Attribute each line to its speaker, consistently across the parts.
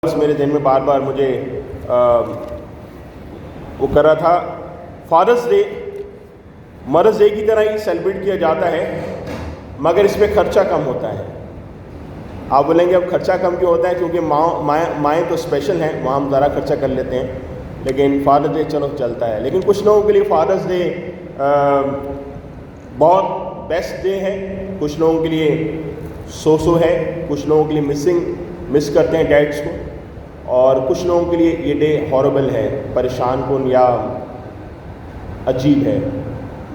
Speaker 1: میرے ذہن میں بار بار مجھے وہ کر رہا تھا. فادرس ڈے مدرس ڈے کی طرح ہی سیلیبریٹ کیا جاتا ہے، مگر اس میں خرچہ کم ہوتا ہے. آپ بولیں گے اب خرچہ کم کیوں ہوتا ہے؟ کیونکہ مائیں تو اسپیشل ہیں، وہاں ہم ذرا خرچہ کر لیتے ہیں، لیکن فادرس ڈے چلو چلتا ہے. لیکن کچھ لوگوں کے لیے فادرس ڈے بہت بیسٹ ڈے ہے، کچھ لوگوں کے لیے سو ہے، کچھ لوگوں کے لیے مس کرتے ہیں ڈیڈس کو، اور کچھ لوگوں کے لیے یہ ڈے ہاربل ہے، پریشان کن یا عجیب ہے.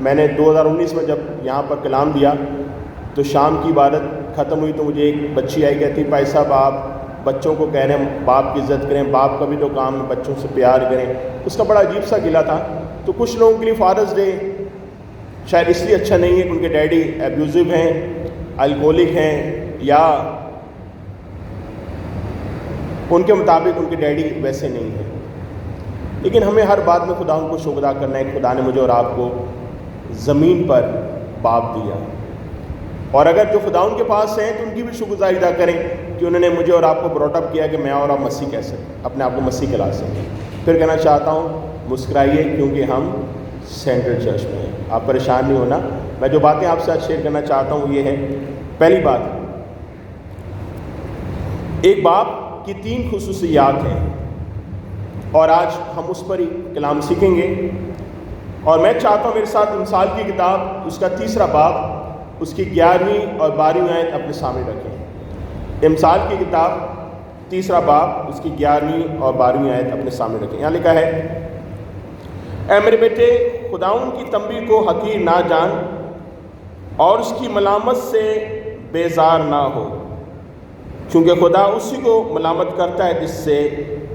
Speaker 1: میں نے 2019 میں جب یہاں پر کلام دیا تو شام کی عبادت ختم ہوئی تو مجھے ایک بچی آئی، کہتی بھائی صاحب آپ بچوں کو کہہ رہے ہیں باپ کی عزت کریں، باپ کا بھی تو کام ہے بچوں سے پیار کریں. اس کا بڑا عجیب سا گلا تھا. تو کچھ لوگوں کے لیے فادرس ڈے شاید اس لیے اچھا نہیں ہے کہ ان کے ڈیڈی ایبیوزو ہیں، الکوہلک ہیں، یا ان کے مطابق ان کے ڈیڈی ویسے نہیں ہیں. لیکن ہمیں ہر بات میں خدا ان کو شکر ادا کرنا ہے کہ خدا نے مجھے اور آپ کو زمین پر باپ دیا، اور اگر جو خدا ان کے پاس ہیں تو ان کی بھی شکر گزاری ادا کریں کہ انہوں نے مجھے اور آپ کو براٹ اپ کیا کہ میں اور آپ مسیح کہہ سکیں، اپنے آپ کو مسیح کہلا سکیں. پھر کہنا چاہتا ہوں مسکرائیے کیونکہ ہم سینٹرل چرچ میں ہیں. آپ پریشان نہیں ہونا. میں جو باتیں آپ سے آج شیئر کرنا چاہتا ہوں یہ ہے، پہلی بات، ایک باپ کی 3 خصوصیات ہیں، اور آج ہم اس پر ہی کلام سیکھیں گے. اور میں چاہتا ہوں میرے ساتھ امثال کی کتاب اس کا 3 باب اس کی 11ویں اور 12ویں آیت اپنے سامنے رکھیں. امثال کی کتاب 3 باب اس کی 11ویں اور 12ویں آیت اپنے سامنے رکھیں. یہاں لکھا ہے، اے میرے بیٹے خداوند کی تنبیہ کو حقیر نہ جان اور اس کی ملامت سے بیزار نہ ہو، کیونکہ خدا اسی کو ملامت کرتا ہے جس سے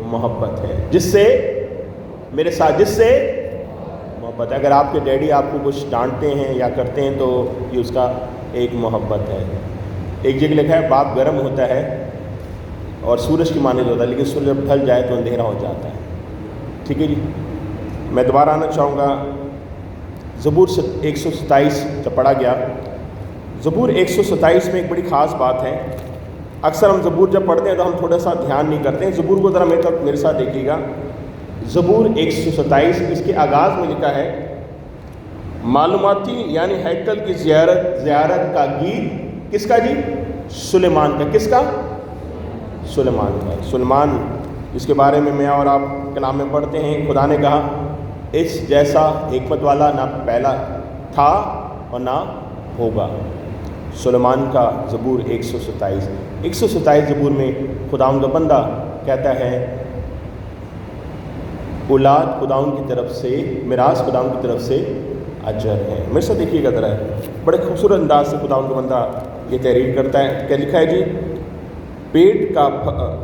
Speaker 1: محبت ہے. جس سے میرے ساتھ جس سے محبت ہے. اگر آپ کے ڈیڈی آپ کو کچھ ڈانٹتے ہیں یا کرتے ہیں تو یہ اس کا ایک محبت ہے. ایک جگہ لکھا ہے باپ گرم ہوتا ہے اور سورج کی مانند ہوتا ہے، لیکن سورج جب ڈھل جائے تو اندھیرا ہو جاتا ہے. ٹھیک ہے جی. میں دوبارہ آنا چاہوں گا زبور 127 جب پڑھا گیا. زبور 127 میں ایک بڑی خاص بات ہے. اکثر ہم زبور جب پڑھتے ہیں تو ہم تھوڑا سا دھیان نہیں کرتے ہیں. زبور کو ذرا میرے ساتھ دیکھیے گا. زبور 127 اس کے آغاز میں لکھا ہے، معلوماتی یعنی ہیکل کی زیارت کا گیت کس کا جی؟ سلیمان کا. کس کا؟ سلیمان کا. سلیمان جس کے بارے میں اور آپ کلام میں پڑھتے ہیں، خدا نے کہا اس جیسا حکمت والا نہ پہلا تھا اور نہ ہوگا. سلیمان کا زبور 127 زبور میں خداوند کا بندہ کہتا ہے اولاد خداوند کی طرف سے، میراث خداوند کی طرف سے اجر ہے. میرے ساتھ دیکھیے گا ذرا، بڑے خوبصورت انداز سے خداوند کا بندہ یہ تحریر کرتا ہے. کیا لکھا ہے جی؟ پیٹ کا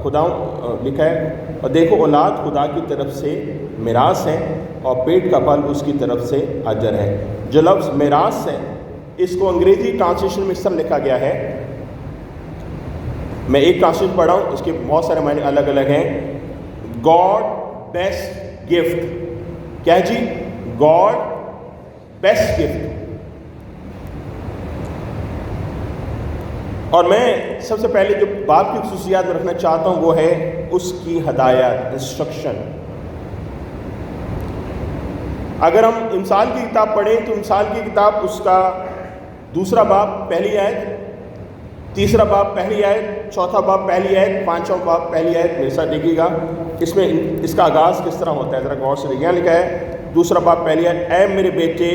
Speaker 1: خداوند لکھا ہے، اور دیکھو اولاد خدا کی طرف سے میراث ہے اور پیٹ کا پھل اس کی طرف سے اجر ہے. جو لفظ میراث ہے اس کو انگریزی ٹرانسلیشن میں اس طرح لکھا گیا ہے، میں ایک ٹرانسلیشن پڑھا ہوں، اس کے بہت سارے معنی الگ الگ ہیں. God best gift. کیا ہے جی؟ God best gift. اور میں سب سے پہلے جو باپ کی خصوصیات میں رکھنا چاہتا ہوں وہ ہے اس کی ہدایت، انسٹرکشن. اگر ہم امثال کی کتاب پڑھیں تو امثال کی کتاب اس کا 2 باب پہلی آیت، 3 باب پہلی آیت، 4 باب پہلی آیت، 5واں باب پہلی آیت. میرے ساتھ دیکھیے گا اس میں اس کا آغاز کس طرح ہوتا ہے، ذرا غور سے دیکھیے. یہاں لکھا ہے 2 باب پہلی آیت، اے میرے بیٹے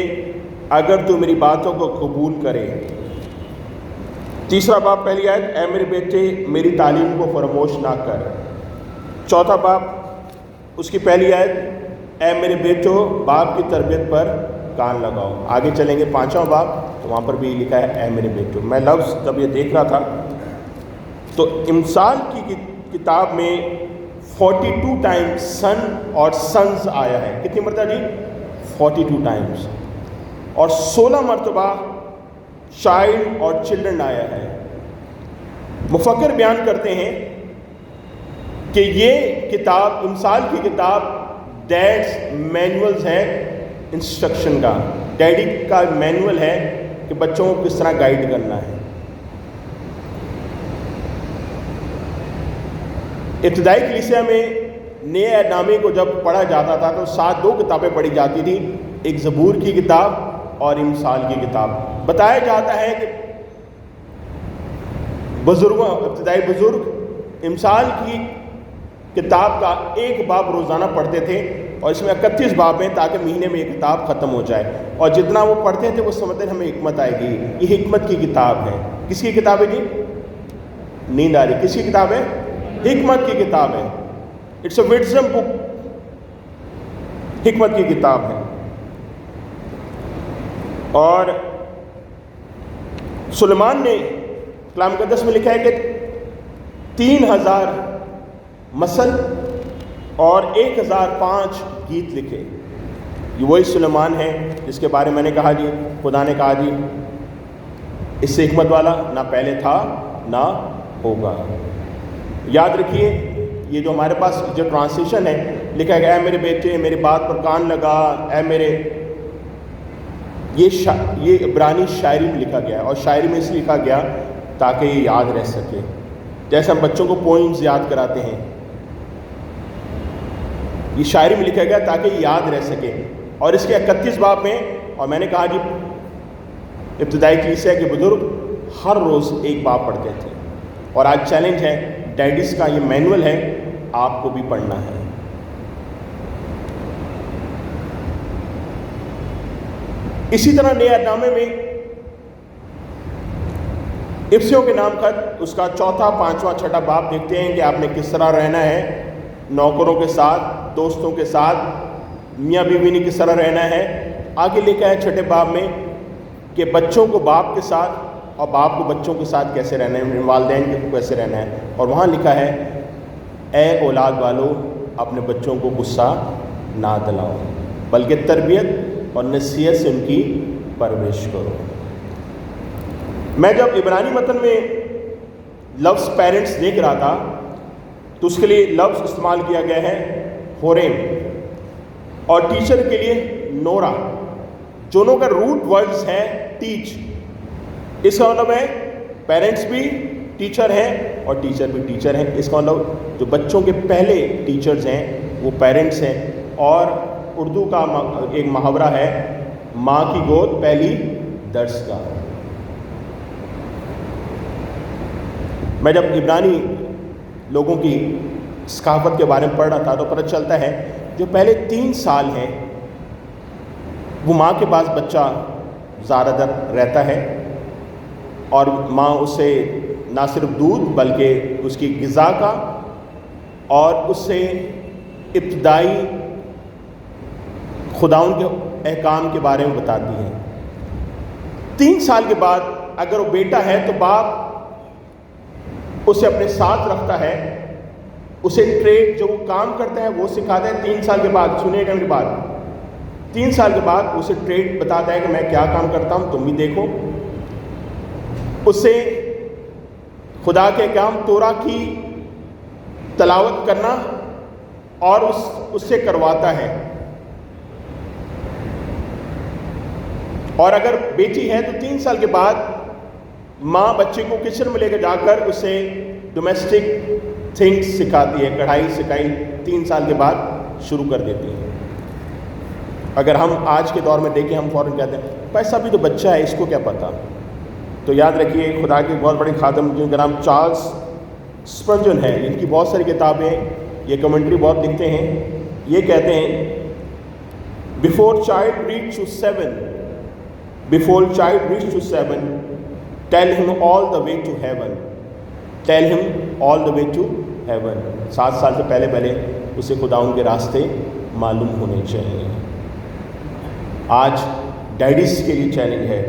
Speaker 1: اگر تو میری باتوں کو قبول کرے. 3 باب پہلی آیت، اے میرے بیٹے میری تعلیم کو فراموش نہ کر. 4 باب اس کی پہلی آیت، اے میرے بیٹو باپ کی تربیت پر کان لگاؤ. آگے چلیں گے 5واں باب تو وہاں پر بھی لکھا ہے اے میرے بیٹو. میں لفظ جب یہ دیکھ رہا تھا تو امثال کی کتاب میں 42 ٹائمز سن اور سنز آیا ہے. کتنی مرتبہ جی؟ 42 ٹائمز. اور 16 مرتبہ چائلڈ اور چلڈرن آیا ہے. مفکر بیان کرتے ہیں کہ یہ کتاب، امثال کی کتاب، ڈیڈس مینولز ہے انسٹرکشن کا. ڈیڈی کا مینول ہے کہ بچوں کو کس طرح گائیڈ کرنا ہے. ابتدائی کلیسیا میں نئے عہد نامے کو جب پڑھا جاتا تھا تو ساتھ 2 کتابیں پڑھی جاتی تھیں، ایک زبور کی کتاب اور امثال کی کتاب۔ بتایا جاتا ہے کہ ابتدائی بزرگ امثال کی کتاب کا 1 باب روزانہ پڑھتے تھے، اور اس میں 31 باب ہیں تاکہ مہینے میں 1 کتاب ختم ہو جائے، اور جتنا وہ پڑھتے تھے وہ سمجھتے ہمیں حکمت آئے گی۔ یہ حکمت کی کتاب ہے۔ کس کی کتاب ہے جی؟ نیند آ رہی؟ کس کی کتاب ہے؟ حکمت کی کتاب ہے۔ اٹس اے وزڈم بک، حکمت کی کتاب ہے۔ اور سلیمان نے کلام مقدس میں لکھا ہے کہ 3000 مثل اور 1005 گیت لکھے۔ یہ وہی سلیمان ہے جس کے بارے میں نے کہا جی، خدا نے کہا جی اس سے حکمت والا نہ پہلے تھا نہ ہوگا۔ یاد رکھیے، یہ جو ہمارے پاس جو ٹرانسلیشن ہے، لکھا گیا اے میرے بیٹے میری بات پر کان لگا، اے میرے، یہ عبرانی شاعری میں لکھا گیا ہے، اور شاعری میں اس لیے لکھا گیا تاکہ یہ یاد رہ سکے، جیسے ہم بچوں کو پوئمز یاد کراتے ہیں، یہ شاعری میں لکھا گیا تاکہ یہ یاد رہ سکے۔ اور اس کے 31 باب میں، اور میں نے کہا جی ابتدائی کلیسیا کے بزرگ ہر روز 1 باب پڑھتے تھے، اور آج چیلنج ہے، ڈیڈیز کا یہ مینول ہے، آپ کو بھی پڑھنا ہے۔ اسی طرح نئے عہد نامے میں افسیوں کے نام خط، اس کا 4، 5، 6 باب دیکھتے ہیں کہ آپ نے کس طرح رہنا ہے نوکروں کے ساتھ، دوستوں کے ساتھ، میاں بیوی نے کس طرح رہنا ہے۔ آگے لکھا ہے 6 باب میں کہ بچوں کو باپ کے ساتھ اور باپ کو بچوں کے ساتھ کیسے رہنا ہے، والدین کو کیسے رہنا ہے۔ اور وہاں لکھا ہے اے اولاد والو اپنے بچوں کو غصہ نہ دلاؤ بلکہ تربیت اور نصیحت سے ان کی پرورش کرو۔ میں جب عبرانی متن میں لفظ پیرنٹس دیکھ رہا تھا تو اس کے لیے لفظ استعمال کیا گیا ہے ہوریم، اور ٹیچر کے لیے نورا، دونوں کا روٹ ورڈز ہے ٹیچ۔ اس کا مطلب ہے پیرنٹس بھی ٹیچر ہیں اور ٹیچر بھی ٹیچر ہیں۔ اس کا مطلب جو بچوں کے پہلے ٹیچرز ہیں وہ پیرنٹس ہیں، اور اردو کا ایک محاورہ ہے ماں کی گود پہلی درس گاہ۔ میں جب عبرانی لوگوں کی ثقافت کے بارے میں پڑھ رہا تھا تو پتہ چلتا ہے جو پہلے 3 سال ہیں وہ ماں کے پاس بچہ زیادہ تر رہتا ہے، اور ماں اسے نہ صرف دودھ بلکہ اس کی غذا کا اور اس سے ابتدائی خداوند کے احکام کے بارے میں بتاتی ہے۔ 3 سال کے بعد اگر وہ بیٹا ہے تو باپ اسے اپنے ساتھ رکھتا ہے، اسے ٹریڈ جو وہ کام کرتا ہے وہ سکھاتا ہے۔ 3 سال کے بعد، سنیے گا میری بات، 3 سال کے بعد اسے ٹریڈ بتاتا ہے کہ میں کیا کام کرتا ہوں تم بھی دیکھو۔ اسے خدا کے احکام تورا کی تلاوت کرنا اور اس سے کرواتا ہے۔ اور اگر بیٹی ہے تو 3 سال کے بعد ماں بچے کو کچن میں لے کے جا کر اسے ڈومیسٹک تھنگس سکھاتی ہے، کڑھائی سکھائی 3 سال کے بعد شروع کر دیتی ہے۔ اگر ہم آج کے دور میں دیکھیں ہم فوراً کہتے ہیں پیسہ بھی تو بچہ ہے اس کو کیا پتہ۔ تو یاد رکھیے خدا کے بہت بڑے خادم جن کا نام چارلس اسپرجن ہے، ان کی بہت ساری کتابیں، یہ کمنٹری بہت لکھتے ہیں، یہ کہتے ہیں before child reach to 7 tell him all the way to heaven. Tell him all the way to heaven. 7 سال سے پہلے اسے خداوند کے راستے معلوم ہونے چاہیے۔ آج ڈیڈیز کے لیے چیلنج ہے،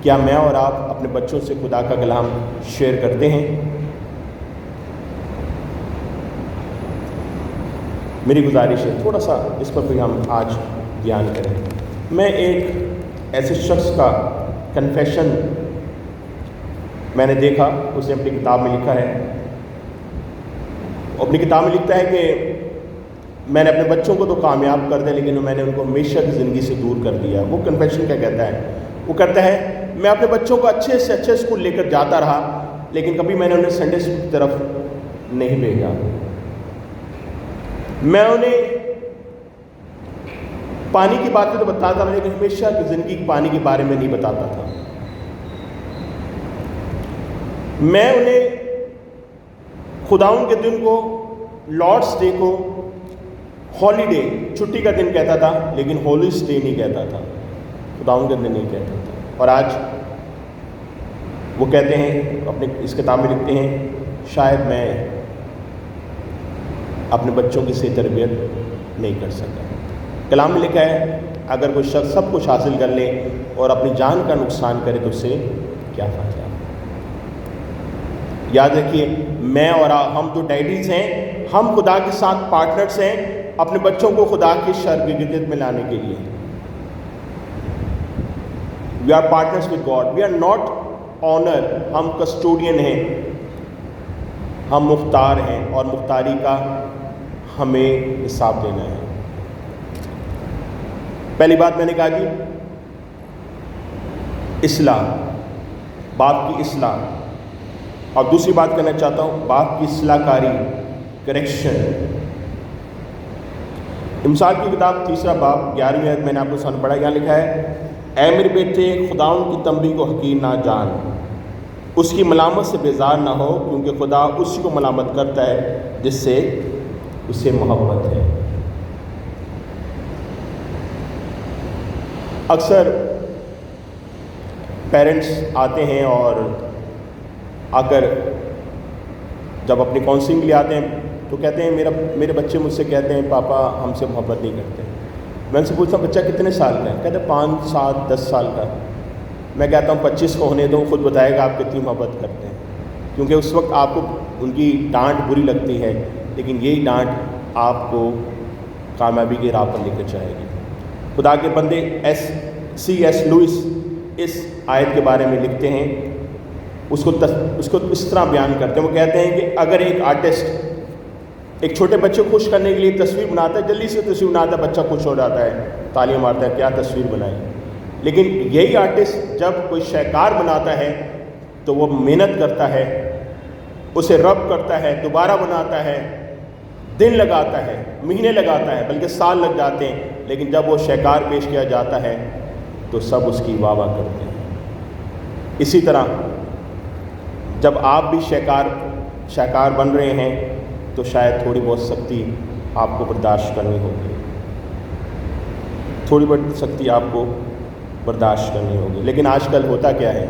Speaker 1: کیا میں اور آپ اپنے بچوں سے خدا کا کلام شیئر کرتے ہیں؟ میری گزارش ہے تھوڑا سا اس پر بھی ہم آج بیان کریں۔ میں ایک ایسے شخص کا کنفیشن میں نے دیکھا، اس نے اپنی کتاب میں لکھا ہے، اپنی کتاب میں لکھتا ہے کہ میں نے اپنے بچوں کو تو کامیاب کر دیا لیکن میں نے ان کو ہمیشہ کی زندگی سے دور کر دیا۔ وہ کنفیشن کیا کہتا ہے؟ وہ کہتا ہے میں اپنے بچوں کو اچھے سے اچھے اسکول لے کر جاتا رہا لیکن کبھی میں نے انہیں سنڈے اسکول کی طرف نہیں بھیجا۔ میں انہیں پانی کی باتیں تو بتاتا تھا، لیکن ہمیشہ کی زندگی کی پانی کے بارے میں نہیں بتاتا تھا۔ میں انہیں خداوند کے دن کو، لارڈس ڈے کو ہالیڈے، چھٹی کا دن کہتا تھا، لیکن ہولس ڈے نہیں کہتا تھا، خداوند کے دن نہیں کہتا تھا۔ اور آج وہ کہتے ہیں، اپنے اس کتاب میں لکھتے ہیں، شاید میں اپنے بچوں کی صحیح تربیت نہیں کر سکا۔ کلام میں لکھا ہے، اگر کوئی شخص سب کچھ حاصل کر لے اور اپنی جان کا نقصان کرے تو اسے کیا فائدہ؟ یاد رکھیے، میں اور ہم جو ڈیڈیز ہیں، ہم خدا کے ساتھ پارٹنرز ہیں اپنے بچوں کو خدا کی شرگرد میں لانے کے لیے۔ We are partners with God, we are not owner, ہم کسٹوڈین ہیں، ہم مختار ہیں، اور مختاری کا ہمیں حساب دینا ہے۔ پہلی بات میں نے کہا جی اصلاح، باپ کی اصلاح، اور دوسری بات کرنا چاہتا ہوں باپ کی اصلاح کاری، کریکشن۔ امثال کی کتاب 3 باب 11ویں آیت میں نے آپ کو سامنے پڑھا، یہاں لکھا ہے، اے میرے بیٹے خداوند کی تنبیہ کو حقیر نہ جان، اس کی ملامت سے بیزار نہ ہو، کیونکہ خدا اسی کو ملامت کرتا ہے جس سے اسے محبت ہے۔ اکثر پیرنٹس آتے ہیں اور آ کر جب اپنی کاؤنسلنگ لے آتے ہیں تو کہتے ہیں میرے بچے مجھ سے کہتے ہیں پاپا ہم سے محبت نہیں کرتے۔ میں ان سے پوچھتا ہوں بچہ کتنے سال کا ہے؟ کہتے ہیں 5 7 10 سال کا۔ میں کہتا ہوں 25 کو ہونے دو، خود بتائے گا آپ کتنی محبت کرتے ہیں، کیونکہ اس وقت آپ کو ان کی ڈانٹ بری لگتی ہے، لیکن یہی ڈانٹ آپ کو کامیابی کی راہ پر لے کر جائے گی۔ خدا کے بندے C.S. لوئس اس آیت کے بارے میں لکھتے ہیں، اس کو اس طرح بیان کرتے ہیں، وہ کہتے ہیں کہ اگر ایک آرٹسٹ ایک چھوٹے بچے کو خوش کرنے کے لیے تصویر بناتا ہے، جلدی سے تصویر بناتا ہے، بچہ خوش ہو جاتا ہے، تالیاں مارتا ہے، کیا تصویر بنائی۔ لیکن یہی آرٹسٹ جب کوئی شاہکار بناتا ہے تو وہ محنت کرتا ہے، اسے رب کرتا ہے، دوبارہ بناتا ہے، دن لگاتا ہے، مہینے لگاتا ہے، بلکہ سال لگ جاتے ہیں، لیکن جب وہ شاہکار پیش کیا جاتا ہے تو سب اس کی واہ واہ کرتے ہیں۔ اسی طرح جب آپ بھی شاہکار بن رہے ہیں تو شاید تھوڑی بہت سختی آپ کو برداشت کرنی ہوگی، تھوڑی بہت سختی آپ کو برداشت کرنی ہوگی۔ لیکن آج کل ہوتا کیا ہے،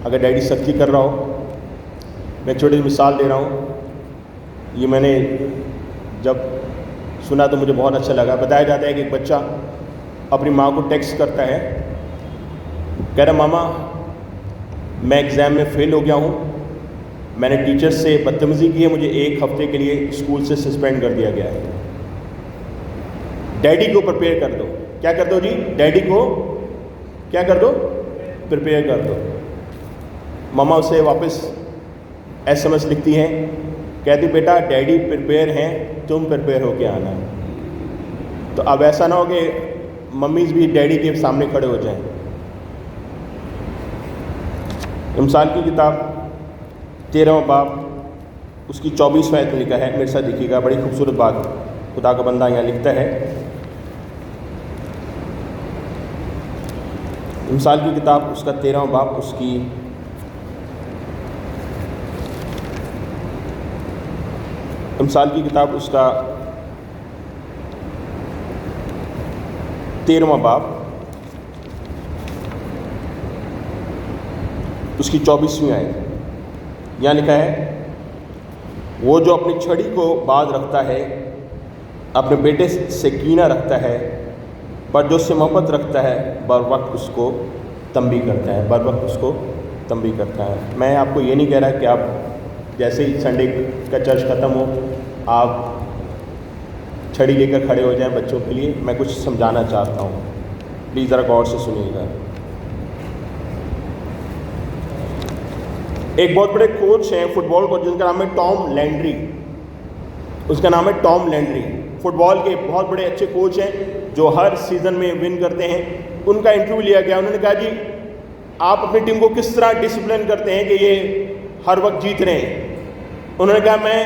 Speaker 1: اگر ڈیڈی سختی کر رہا ہو، میں ایک چھوٹی سی مثال دے رہا ہوں، یہ میں نے جب سنا تو مجھے بہت اچھا لگا۔ بتایا جاتا ہے کہ ایک بچہ اپنی ماں کو ٹیکسٹ کرتا ہے، کہہ رہا ماما میں ایگزام میں فیل ہو گیا ہوں، میں نے ٹیچر سے بدتمیزی کی ہے، مجھے 1 ہفتے کے لیے اسکول سے سسپینڈ کر دیا گیا ہے، ڈیڈی کو پریپیئر کر دو۔ کیا کر دو جی؟ ڈیڈی کو کیا کر دو؟ پریپیئر کر دو۔ ماما اسے واپس SMS لکھتی ہیں، کہتی بیٹا ڈیڈی پریپیئر ہیں، تم پریپیئر ہو کے آنا۔ تو اب ایسا نہ ہو کہ ممیز بھی ڈیڈی کے سامنے کھڑے ہو جائیں۔ امثال کی کتاب 13واں باب اس کی 24ویں آیت میں لکھا ہے، میرے ساتھ دیکھیے گا، بڑی خوبصورت بات خدا کا بندہ یہاں لکھتا ہے۔ امثال کی کتاب اس کا 13واں باب اس کی امثال کی کتاب اس کا 13واں باب اس کی 24ویں آیت، یہاں لکھا ہے، وہ جو اپنی چھڑی کو باز رکھتا ہے، اپنے بیٹے سے کینہ رکھتا ہے، پر جو اس سے محبت رکھتا ہے بر وقت اس کو تنبیہ کرتا ہے، بر وقت اس کو تنبیہ کرتا ہے۔ میں آپ کو یہ نہیں کہہ رہا کہ آپ جیسے ہی سنڈے کا چرچ ختم ہو آپ چھڑی لے کر کھڑے ہو جائیں بچوں کے لیے، میں کچھ سمجھانا چاہتا ہوں، پلیز ذرا غور سے سنیے گا۔ ایک بہت بڑے کوچ ہیں فٹ بال کو، جن کا نام ہے ٹام لینڈری، اس کا نام ہے ٹام لینڈری، فٹ بال کے بہت بڑے اچھے کوچ ہیں جو ہر سیزن میں ون کرتے ہیں۔ ان کا انٹرویو لیا گیا، انہوں نے کہا جی آپ اپنی ٹیم کو کس طرح ڈسپلن کرتے ہیں کہ یہ ہر وقت جیت رہے ہیں؟ انہوں نے کہا میں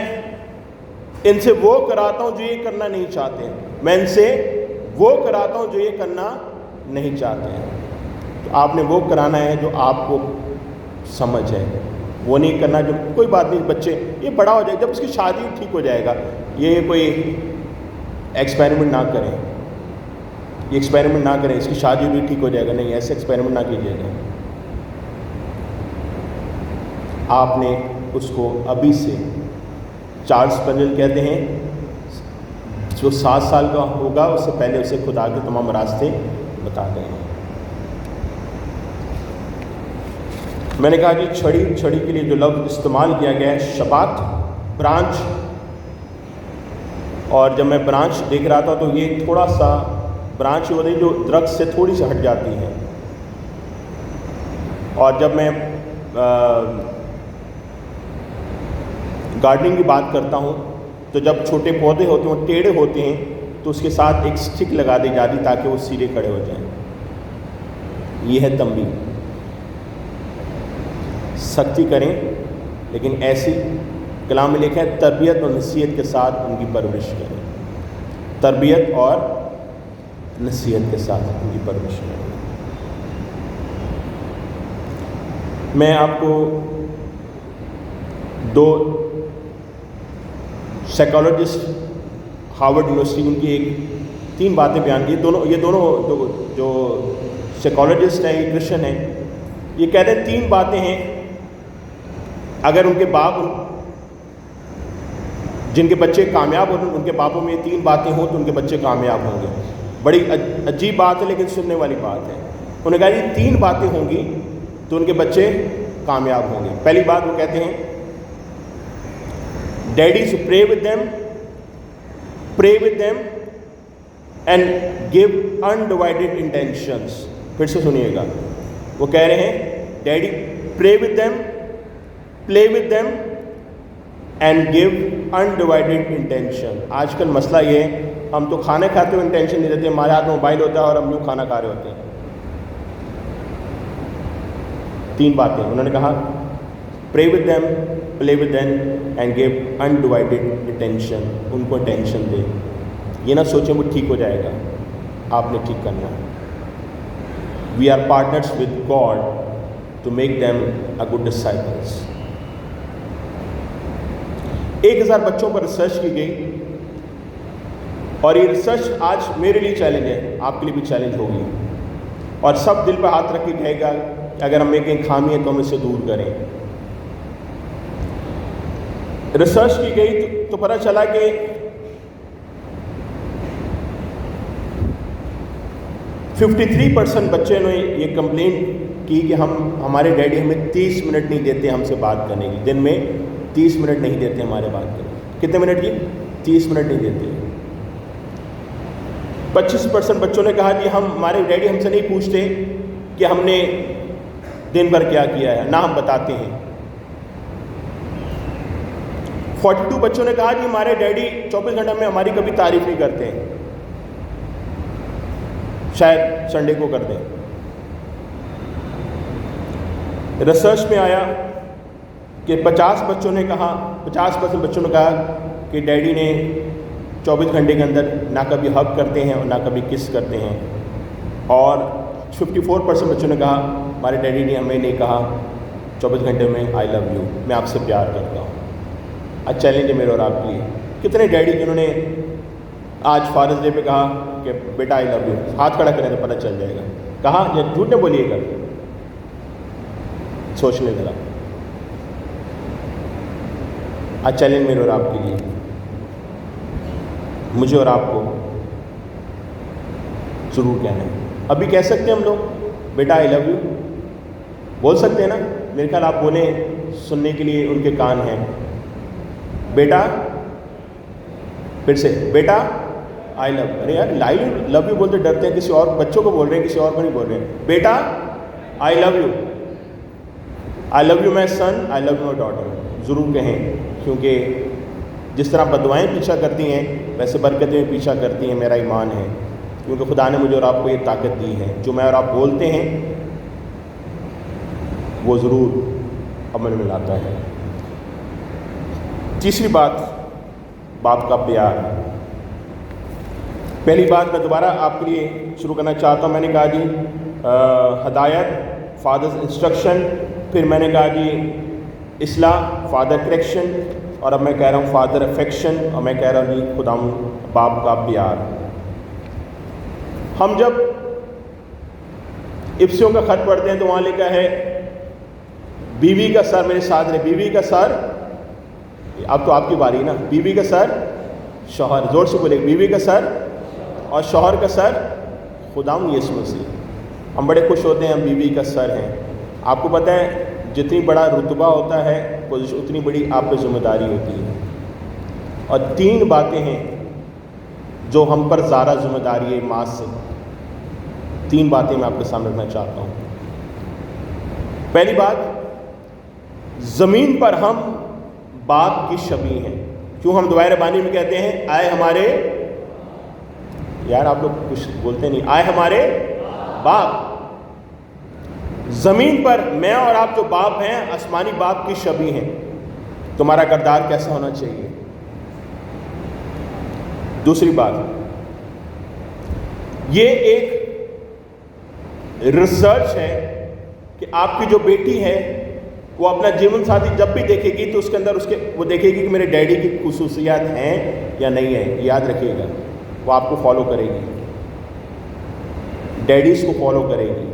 Speaker 1: ان سے وہ کراتا ہوں جو یہ کرنا نہیں چاہتے ہیں، میں ان سے وہ کراتا ہوں جو یہ کرنا نہیں چاہتے ہیں۔ تو آپ نے وہ کرانا ہے جو آپ کو سمجھ ہے، وہ نہیں کرنا جو کوئی بات نہیں، بچے یہ بڑا ہو جائے، جب اس کی شادی ٹھیک ہو جائے گا، یہ کوئی ایکسپیریمنٹ نہ کریں، یہ ایکسپیریمنٹ نہ کریں، اس کی شادی بھی ٹھیک ہو جائے گا، نہیں، ایسے ایکسپیریمنٹ نہ کیجیے گا۔ آپ نے اس کو ابھی سے، چارلس اسپرجن کہتے ہیں جو 7 سال کا ہوگا اس سے پہلے اسے خدا کے تمام راستے بتا دیں۔ میں نے کہا کہ چھڑی کے لیے جو لفظ استعمال کیا گیا ہے شبات، برانچ، اور جب میں برانچ دیکھ رہا تھا تو یہ تھوڑا سا برانچ ہوتی ہے جو درخت سے تھوڑی سی ہٹ جاتی ہے، اور جب میں گارڈننگ کی بات کرتا ہوں تو جب چھوٹے پودے ہوتے ہیں وہ ٹیڑھے ہوتے ہیں تو اس کے ساتھ ایک سٹک لگا دی جاتی تاکہ وہ سیدھے کھڑے ہو جائیں۔ یہ ہے تنبیہ، سختی کریں لیکن ایسی، کلام میں لکھا ہے تربیت اور نصیحت کے ساتھ ان کی پرورش کریں، تربیت اور نصیحت کے ساتھ ان کی پرورش کریں۔ میں آپ کو 2 سائیکالوجسٹ ہارورڈ یونیورسٹی، ان کی ایک 3 باتیں بیان کی، یہ دونوں جو سائیکالوجسٹ ہیں یہ کرسچن ہیں، یہ کہتے ہیں 3 باتیں ہیں اگر ان کے باپ، جن کے بچے کامیاب ہوتے ہیں ان کے باپوں میں یہ 3 باتیں ہوں تو ان کے بچے کامیاب ہوں گے۔ بڑی عجیب بات ہے لیکن سننے والی بات ہے۔ انہوں نے کہا یہ 3 باتیں ہوں گی تو ان کے بچے کامیاب ہوں گے۔ پہلی بات وہ کہتے ہیں daddy should pray with them and give undivided intentions۔ پھر سے سنیے گا، وہ کہہ رہے ہیں daddy pray with them, play with them and give undivided intention۔ آج کل مسئلہ یہ ہے ہم تو کھانے کھاتے ہوئے انٹینشن نہیں دیتے، ہمارے ہاتھ میں موبائل ہوتا ہے اور ہم لوگ کھانا کھا رہے ہوتے ہیں۔ 3 باتیں انہوں نے کہا pray with them, play with them and give undivided attention۔ ان کو attention دے، یہ نہ سوچیں وہ ٹھیک ہو جائے گا، آپ نے ٹھیک کرنا ہے۔ We are partners with God to make them a good disciples۔ 1000 بچوں پر ریسرچ کی گئی اور یہ ریسرچ آج میرے لیے چیلنج ہے، آپ کے لیے بھی چیلنج ہوگی، اور سب دل پہ ہاتھ رکھ کے کہے گا کہ اگر ہم میں کہیں خامی ہے تو ہم اسے دور کریں۔ ریسرچ کی گئی تو پتہ چلا کہ 53% بچے نے یہ کمپلین کی کہ ہمارے ڈیڈی ہمیں 30 منٹ نہیں دیتے ہم سے بات کرنے کی، دن میں 30 منٹ نہیں دیتے ہمارے بات کرنے کی۔ کتنے منٹ کی؟ 30 منٹ نہیں دیتے۔ 25% بچوں نے کہا کہ ہمارے ڈیڈی ہم سے نہیں پوچھتے کہ ہم نے دن بھر کیا کیا ہے، نہ ہم بتاتے ہیں۔ 42 بچوں نے کہا کہ ہمارے ڈیڈی 24 گھنٹے میں ہماری کبھی تعریف نہیں کرتے، شاید سنڈے کو کر دیں۔ ریسرچ میں آیا کہ 50% بچوں نے کہا کہ ڈیڈی نے 24 گھنٹے کے اندر نہ کبھی ہگ کرتے ہیں اور نہ کبھی کس کرتے ہیں، اور 54% بچوں نے کہا ہمارے ڈیڈی نے ہمیں نہیں کہا 24 گھنٹے میں آئی لو یو، میں آپ سے پیار کرتا ہوں۔ آج چیلنج ہے میرے اور آپ کے لیے، کتنے ڈیڈی جنہوں نے آج فادرز ڈے پہ کہا کہ بیٹا آئی لو یو، ہاتھ کھڑا کریں تو پتہ چل جائے گا، کہا یا جھوٹ نہ بولیے گا، سوچ لیں ذرا۔ آج چیلنج میرے اور آپ کے لیے، مجھے اور آپ کو ضرور کہنا ہے۔ ابھی کہہ سکتے ہیں ہم لوگ بیٹا آئی لو یو، بول سکتے ہیں نا؟ میرے خیال آپ بولیں، سننے کے لیے ان کے کان ہیں۔ بیٹا، پھر سے بیٹا آئی لو، ارے یار لو یو بولتے ڈرتے ہیں، کسی اور بچوں کو بول رہے ہیں، کسی اور کو نہیں بول رہے ہیں۔ بیٹا I love you, I love you my son, I love you my daughter, ضرور کہیں، کیونکہ جس طرح بددعائیں پیچھا کرتی ہیں ویسے برکتیں پیچھا کرتی ہیں، میرا ایمان ہے، کیونکہ خدا نے مجھے اور آپ کو یہ طاقت دی ہے، جو میں اور آپ بولتے ہیں وہ ضرور عمل میں لاتا ہے۔ تیسری بات، باپ کا پیار۔ پہلی بات میں دوبارہ آپ کے لیے شروع کرنا چاہتا ہوں۔ میں نے کہا جی ہدایت، فادرز انسٹرکشن، پھر میں نے کہا جی اصلاح، فادر کریکشن، اور اب میں کہہ رہا ہوں فادر افیکشن، اور میں کہہ رہا ہوں جی خداوند باپ کا پیار۔ ہم جب ابسیوں کا خط پڑھتے ہیں تو وہاں لکھا ہے بیوی کا سر، میرے ساتھ رہے، بیوی کا سر، اب تو آپ کی باری نا، بیوی کا سر شوہر، زور سے بولے، بیوی کا سر اور شوہر کا سر خداوند یسوع مسیح۔ ہم بڑے خوش ہوتے ہیں ہم بیوی کا سر ہیں۔ آپ کو پتہ ہے جتنی بڑا رتبہ ہوتا ہے اتنی بڑی آپ پہ ذمہ داری ہوتی ہے، اور 3 باتیں ہیں جو ہم پر زیادہ ذمہ داری ہے ماں سے۔ 3 باتیں میں آپ کے سامنے رکھنا چاہتا ہوں۔ پہلی بات، زمین پر ہم باپ کی شبیہ ہیں۔ کیوں ہم دعائے ربانی میں کہتے ہیں آئے ہمارے، یار آپ لوگ کچھ بولتے نہیں، آئے ہمارے باپ۔ زمین پر میں اور آپ جو باپ ہیں آسمانی باپ کی شبیہ ہیں۔ تمہارا کردار کیسا ہونا چاہیے؟ دوسری بات، یہ ایک ریسرچ ہے کہ آپ کی جو بیٹی ہے وہ اپنا جیون ساتھی جب بھی دیکھے گی تو اس کے اندر وہ دیکھے گی کہ میرے ڈیڈی کی خصوصیات ہیں یا نہیں ہیں۔ یاد رکھیے گا، وہ آپ کو فالو کرے گی، ڈیڈیز کو فالو کرے گی۔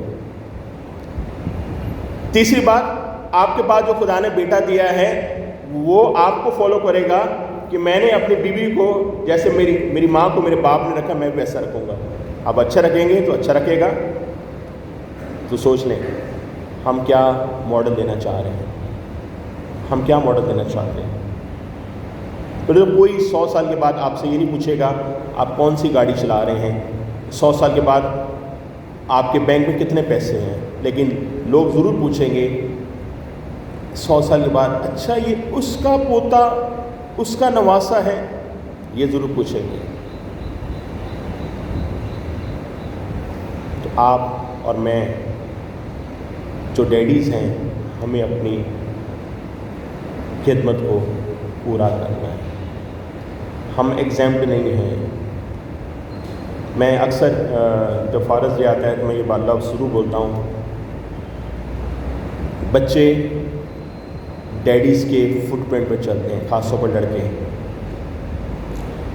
Speaker 1: تیسری بات، آپ کے پاس جو خدا نے بیٹا دیا ہے وہ آپ کو فالو کرے گا کہ میں نے اپنی بیوی کو جیسے میری ماں کو میرے باپ نے رکھا میں ویسا رکھوں گا۔ آپ اچھا رکھیں گے تو اچھا رکھے گا۔ تو سوچ لیں ہم کیا ماڈل دینا چاہ رہے ہیں، ہم کیا ماڈل دینا چاہتے ہیں۔ پھر کوئی 100 سال کے بعد آپ سے یہ نہیں پوچھے گا آپ کون سی گاڑی چلا رہے ہیں، 100 سال کے بعد آپ کے بینک میں کتنے پیسے ہیں، لیکن لوگ ضرور پوچھیں گے 100 سال کے بعد اچھا یہ اس کا پوتا، اس کا نواسا ہے، یہ ضرور پوچھیں گے۔ تو آپ اور میں جو ڈیڈیز ہیں ہمیں اپنی خدمت کو پورا کرنا ہے۔ ہم ایگزامپل نہیں ہیں۔ میں اکثر جب فارغ رہ آتا ہے تو میں یہ بات لفظ ضرور بولتا ہوں، بچے ڈیڈیز کے فٹ پرنٹ پہ چلتے ہیں، خاص طور پر لڑکے۔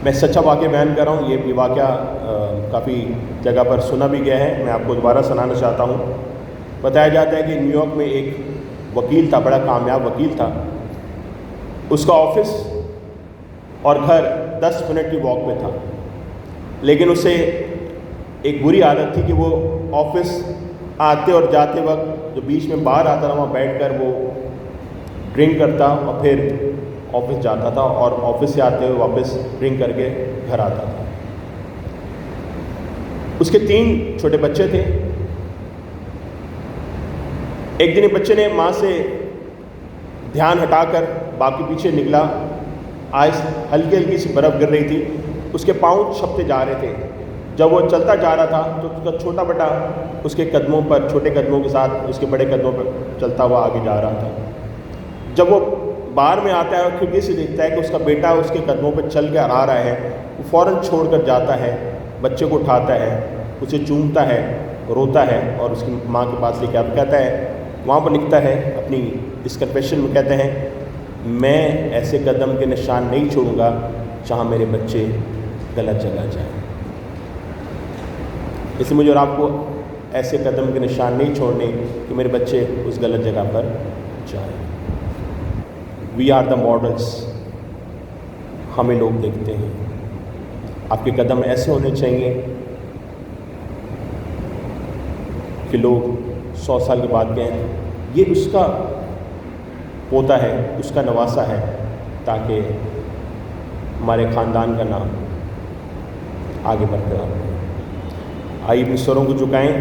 Speaker 1: میں سچا واقعہ بیان کر رہا ہوں، یہ واقعہ کافی جگہ پر سنا بھی گیا ہے، میں آپ کو دوبارہ سنانا چاہتا ہوں۔ بتایا جاتا ہے کہ نیو یارک میں ایک وکیل تھا، بڑا کامیاب وکیل تھا۔ اس کا آفس اور گھر 10 منٹ کی واک پہ تھا، لیکن اسے ایک بری عادت تھی کہ وہ آفس آتے اور جاتے وقت جو بیچ میں باہر آتا تھا وہاں بیٹھ کر وہ ڈرنک کرتا اور پھر آفس جاتا تھا، اور آفس سے آتے ہوئے واپس ڈرنک کر کے گھر آتا تھا۔ اس کے 3 چھوٹے بچے تھے۔ ایک دن بچے نے ماں سے دھیان ہٹا کر باپ کے پیچھے نکلا، ہلکی ہلکی سی برف گر رہی تھی، اس کے پاؤں چھپتے جا رہے تھے۔ جب وہ چلتا جا رہا تھا تو اس کا چھوٹا بیٹا اس کے قدموں پر، چھوٹے قدموں کے ساتھ اس کے بڑے قدموں پر چلتا ہوا آگے جا رہا تھا۔ جب وہ باہر میں آتا ہے اور کھڑکی سے دیکھتا ہے کہ اس کا بیٹا اس کے قدموں پہ چل کے آ رہا ہے، وہ فوراً چھوڑ کر جاتا ہے، بچے کو اٹھاتا ہے، اسے چومتا ہے، روتا ہے اور اس کی ماں کے پاس لے کے آپ کہتا ہے، وہاں پر لکھتا ہے اپنی اس کنفیشن میں کہتے ہیں، میں ایسے قدم کے نشان نہیں چھوڑوں گا جہاں میرے بچے غلط جگہ جائیں۔ اس لیے مجھے اور آپ کو ایسے قدم کے نشان نہیں چھوڑنے کہ میرے بچے اس غلط جگہ پر جائیں۔ وی آر دا ماڈلس، ہمیں لوگ دیکھتے ہیں۔ آپ کے قدم ایسے ہونے چاہیے کہ لوگ 100 سال کے بعد کہیں یہ اس کا پوتا ہے، اس کا نواسا ہے، تاکہ ہمارے خاندان کا نام آگے برقرار رہے۔ آئیے اپنے سروں کو جھکائیں۔